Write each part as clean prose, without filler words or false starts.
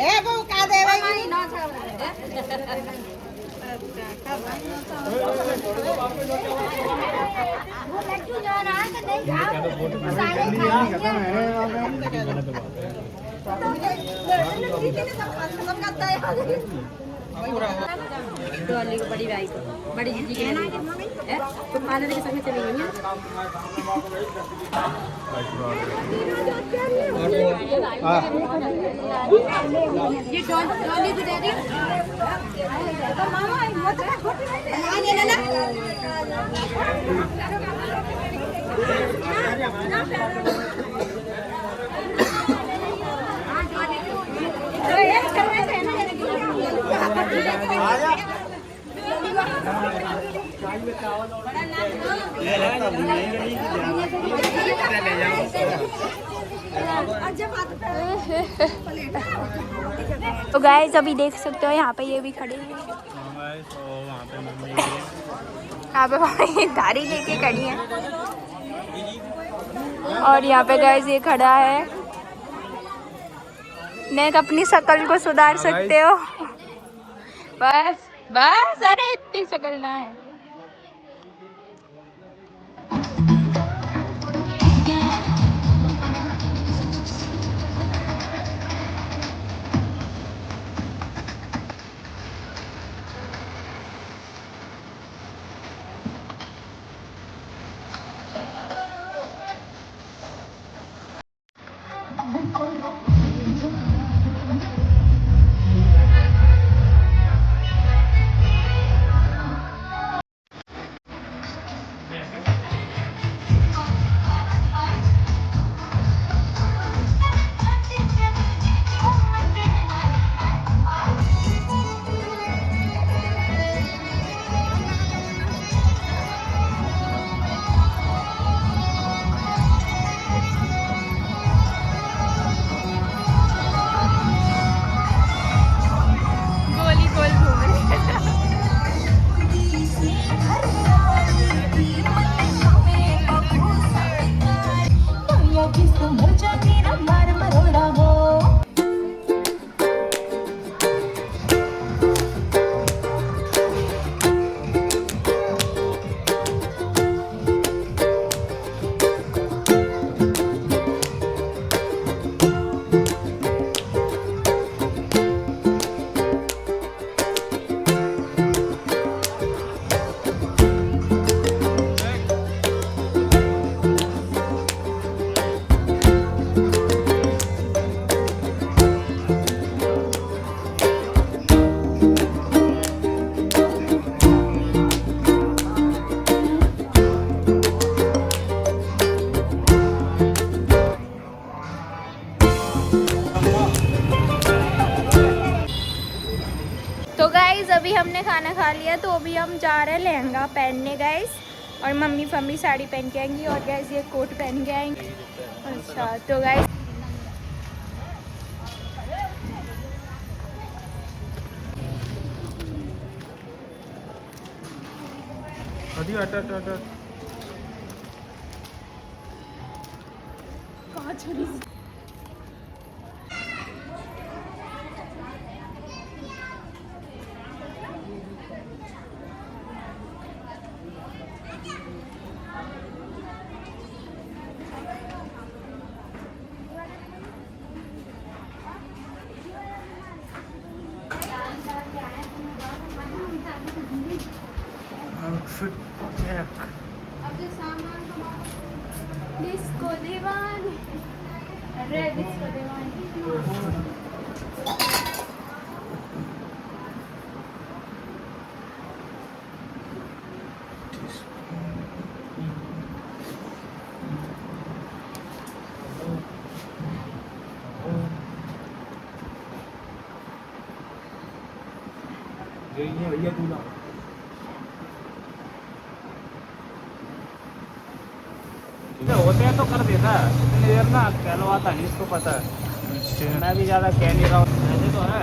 ए वो का दे भाई वो लड्डू जा रहा है कि नहीं सारे डॉली को बड़ी भाई को बड़ी दीदी के ना तो फादर के संग चली गई ये डॉली को दे दी तो मामा वो तो छोटी नहीं ले तो गाइस अभी देख सकते हो यहाँ पे ये भी खड़े हैं। यहाँ पे मम्मी गाड़ी लेके खड़ी है और यहाँ पे गाइस ये खड़ा है। नेक अपनी शक्ल को सुधार सकते हो। बस बस अरे इतनी शक्ल ना है। तो गाइज अभी हमने खाना खा लिया तो अभी हम जा रहे हैं लहंगा पहनने गाइज। और मम्मी फम्मी साड़ी पहन के आएंगी और गाइज ये कोट पहन के आएंगे। अच्छा तो गाइज डिस्को दीवानी अरे डिस्को दीवानी भैया दूल्हा होते हैं तो कर देता है इतनी देर ना कहलवाता नहीं, इसको पता है। मैं भी ज़्यादा कह नहीं रहा हूँ, ऐसे तो है।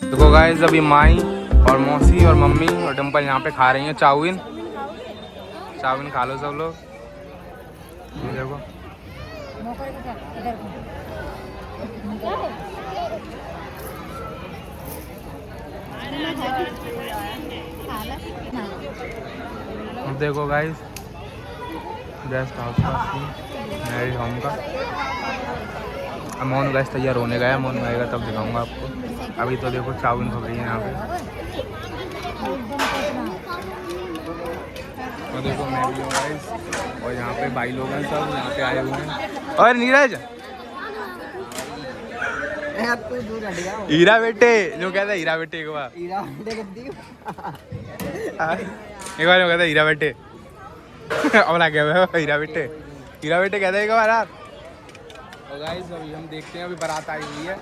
देखो गाइस अभी माई और मौसी और मम्मी और डिम्पल यहाँ पे खा रही हैं चाउमीन। चाउमीन खा लो सब लोग। ये देखो देखो गाइस गेस्ट हाउस का मैरिज होम का। मोहन गैस तैयार होने गया, मोहन आएगा तब दिखाऊंगा आपको। अभी तो देखो चाउमीन खा रही है यहाँ पे। और देखो मैं भी हूँ गाइस और यहाँ पे भाई लोग हैं सब यहाँ पे आए हुए हैं। और नीरज हीरा बेटे जो कहता है हीरा बेटे एक बार कहता है हीरा बेटे अब क्या हीरा बेटे कहता है एक बार आप। और गाइस अभी हम देखते हैं, अभी बारात आई हुई है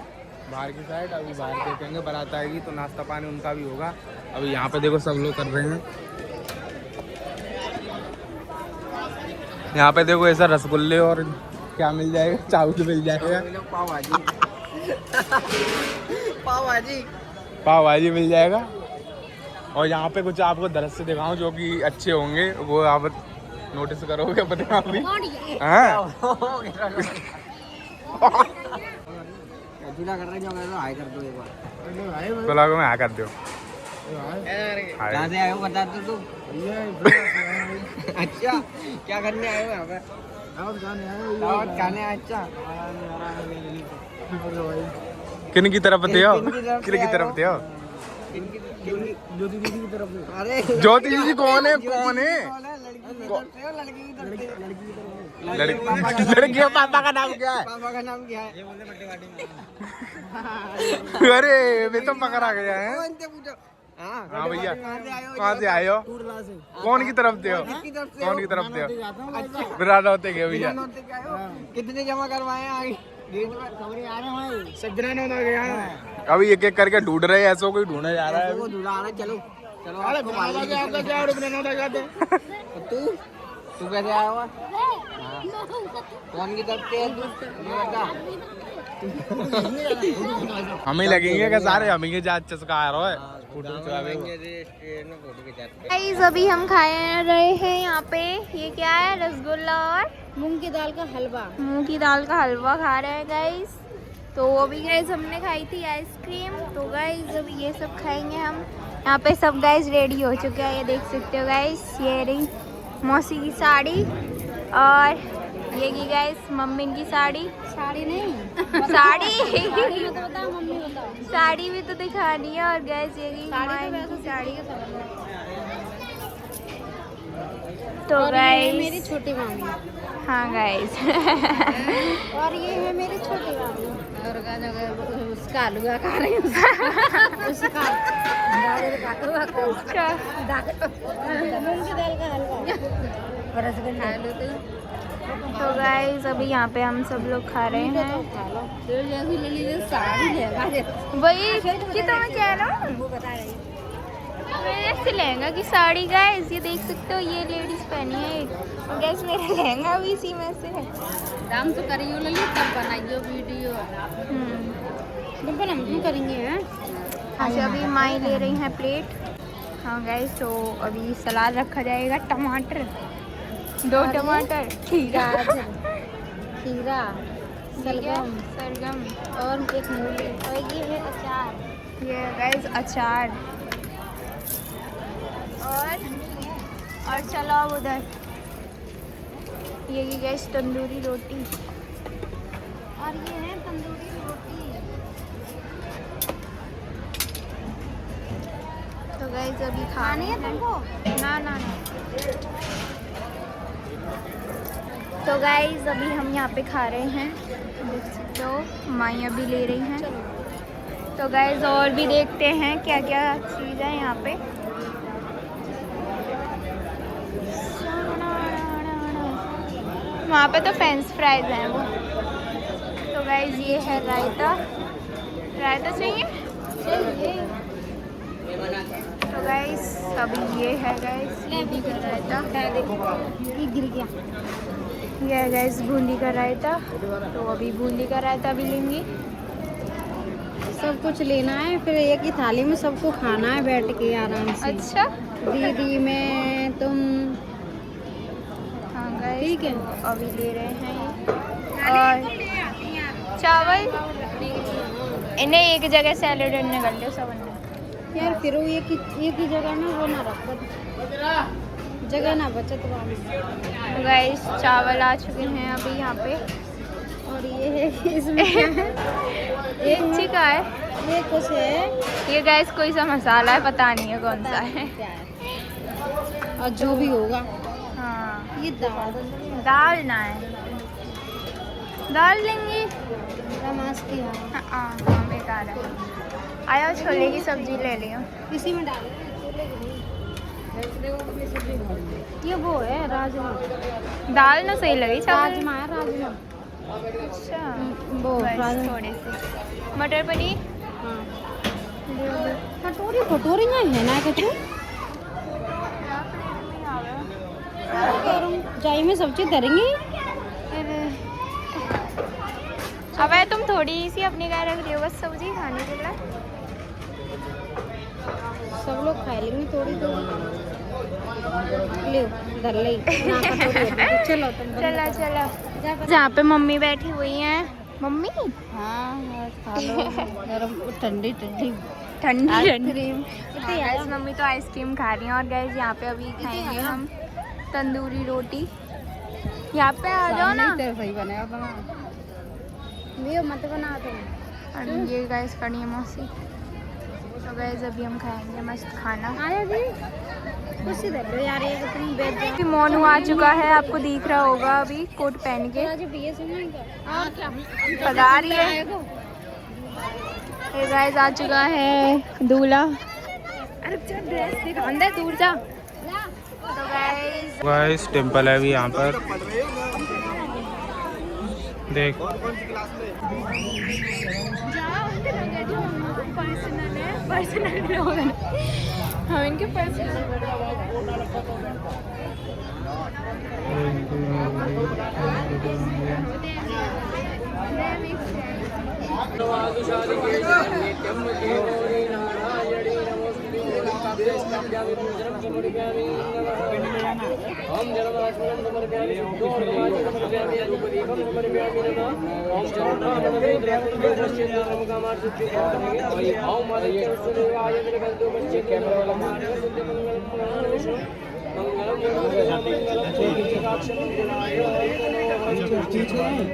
बाहर की साइड। अभी बाहर देखेंगे बारात आएगी तो नाश्ता पानी उनका भी होगा। अभी यहाँ पे देखो सब लोग कर रहे हैं। यहाँ पे देखो ऐसा रसगुल्ले और क्या मिल जाएगा, चावल मिल जाएगा, पाव भाजी मिल जाएगा। और यहाँ पे कुछ आपको दृश्य दिखाऊं जो कि अच्छे होंगे, वो आप नोटिस करोगे बताओ भी। ब्लॉग में कर दो। कहाँ से आए हो बता दो तुम। अच्छा क्या करने आए हो यहाँ पे? दावत खाने। अच्छा किन की तरफ थे हो? किन की तरफ थे हो? ज्योति दीदी की तरफ। अरे ज्योति दीदी कौन है? लड़की पापा का नाम क्या है? पापा का नाम क्या है? अरे वे तो पकड़ा गया है। हाँ भैया कहाँ से आए हो? कौन की तरफ थे हो? कौन की तरफ थे हो? विराट होते गए भैया। कितने जमा करवाए आगे? अभी एक एक करके ढूंढ रहे हैं, ऐसा कोई ढूंढा जा रहा है। चलो तू कैसे आया हुआ? कौन की तरफ से? हमें लगेंगे क्या सारे? हमें के जात चस्का आ रहा है। गाइस अभी हम खाए रहे हैं यहाँ पे, ये क्या है, रसगुल्ला और मूंग की दाल का हलवा। मूंग की दाल का हलवा खा रहे हैं गाइस। तो वो भी गाइस हमने खाई थी आइसक्रीम। तो गाइस अभी ये सब खाएंगे हम। यहाँ पे सब गाइस रेडी हो चुके हैं, ये देख सकते हो गाइस। ये रही मौसी की साड़ी और ये की गाइस मम्मी की साड़ी। साड़ी नहीं साड़ी तो बताओ मम्मी बताओ। साड़ी भी तो दिखानी है। और गाइस ये की माँ की साड़ी। तो गाइस मेरी छोटी मामी। हाँ गाइस और ये है मेरी छोटी मामी। और उसका हलवा खा रही हूँ। उसका मूंग की दाल का हलवा और रसगुल्ला। तो गाइस अभी यहाँ पे हम सब लोग खा रहे हैं। वही कि तो मैं कह रहा हूँ, वो बता रही ऐसे लहंगा की साड़ी गाइस, ये देख सकते हो, ये लेडीज पहनी है। और गाइस मेरा लहंगा भी इसी में से है। काम तो करियो लली तब बनाइयो वीडियो। बिल्कुल हम क्यों करेंगे हैं। अच्छा अभी माई ले रही हैं प्लेट। हाँ गाइस तो अभी सलाद रखा जाएगा, टमाटर, 2 टमाटर, खीरा, सरगम और एक मूली और ये है अचार। ये गाइस अचार। और चलो अब उधर ये गाइस तंदूरी रोटी। और ये है तंदूरी रोटी। तो गाइस अभी खाने है तुमको? ना। तो गाइस अभी हम यहाँ पे खा रहे हैं, देख सकते हो। माई अभी ले रही हैं। तो गाइस और भी देखते हैं क्या क्या चीज़ है यहाँ पे। वहाँ पे तो फ्रेंच फ्राइज हैं वो। तो गाइस ये है रायता। रायता चाहिए? तो गाइस अभी ये है गाइस बूंदी का रायता, ये गिर गया। ये है गाइस बूंदी का रायता। तो अभी बूंदी का रायता भी लेंगी। सब कुछ लेना है, फिर एक ही थाली में सबको खाना है बैठ के आराम से। अच्छा दीदी मैं तुम। हाँ गाइस ठीक है। तो अभी ले रहे हैं और चावल। इन्हें एक जगह सैलेड निकल लो सब ने। यार फिर वो एक ही जगह में वो ना रख, जगह ना बचत वाली। तो गाइस चावल आ चुके हैं अभी यहाँ पे। और ये है इसमें क्या है? एक का है ये कुछ है, ये गाइस कोई सा मसाला है, पता नहीं है कौन सा है। क्या है और जो भी होगा। हाँ ये दाल दाल ना है, दाल लेंगी। नमाज की है, हाँ बेकार है। आया छोले की सब्जी ले लियो। इसी में डाल। ये वो है राजमा, दाल ना सही लगी चावल। राजमा है राजमा। अच्छा वो बस राजमा। थोड़े से मटर पनीर। हाँ कटोरी कटोरी नहीं है ना कुछ। जाई में सब चीज धरेंगी। अब तुम थोड़ी सी अपनी गाय रख रही हो बस सब्जी खाने के लिए। सब लोग खा लेंगे थोड़ी थोड़ी। ले धर ले ना कटोरी है। चलो तुम चला चला जहाँ पे मम्मी बैठी हुई हैं। मम्मी हाँ खा लो गरम ठंडी ठंडी ठंडी आइसक्रीम। गाइस मम्मी तो आइसक्रीम खा रही हैं और गाइस यहाँ पे अभी खाएंगे हम तंदूरी रोटी। यहाँ पे आ जाओ ना। सही बनाया बना ये मत बना तुम। और ये गाइस कड़ी है मौसी। तो गाइस अभी हम खाएंगे मस्त खाना। आया जी कुछ ही दे यार, ये तुम बेच अभी मोनू आ चुका है, आपको दिख रहा होगा अभी कोट पहन के। और क्या पगा रही है। ये गाइस आ चुका है दूल्हा। अरे चल ड्रेस दिखा, अंदर दूर जा। तो गाइस टेम्पल है अभी यहाँ पर, देख। पर्सनल लोग हैं, हम इनके पर्सनल।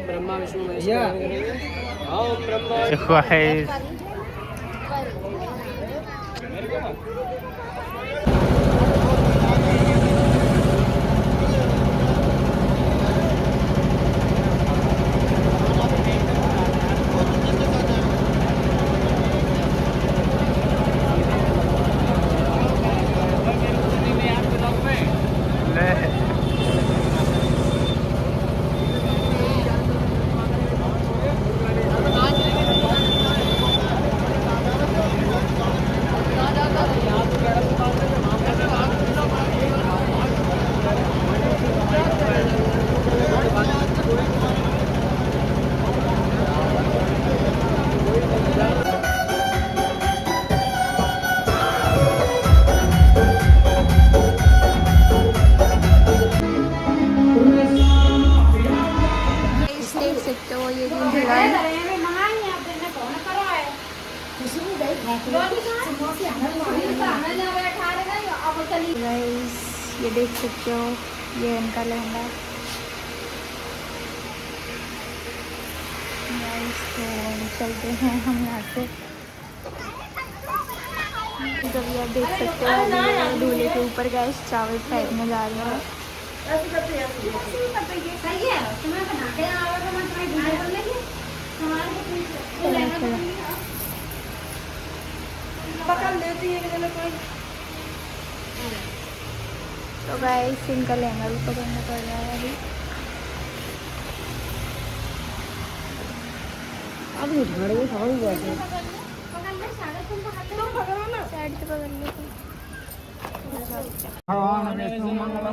ब्रह्मा विष्णु महेश। गाइस ये देख सकते हो, ये इनका लहंगा। गाइस तो चलते हैं हम यहाँ से। जब ये आप देख सकते हो दूल्हे के ऊपर गैस चावल फेंकने जा रही है। तो गाइस इनका लहंगा भी पकड़ना पड़ रहा है अभी। अब साइड से पकड़ लो। भगवान विष्णु मंगल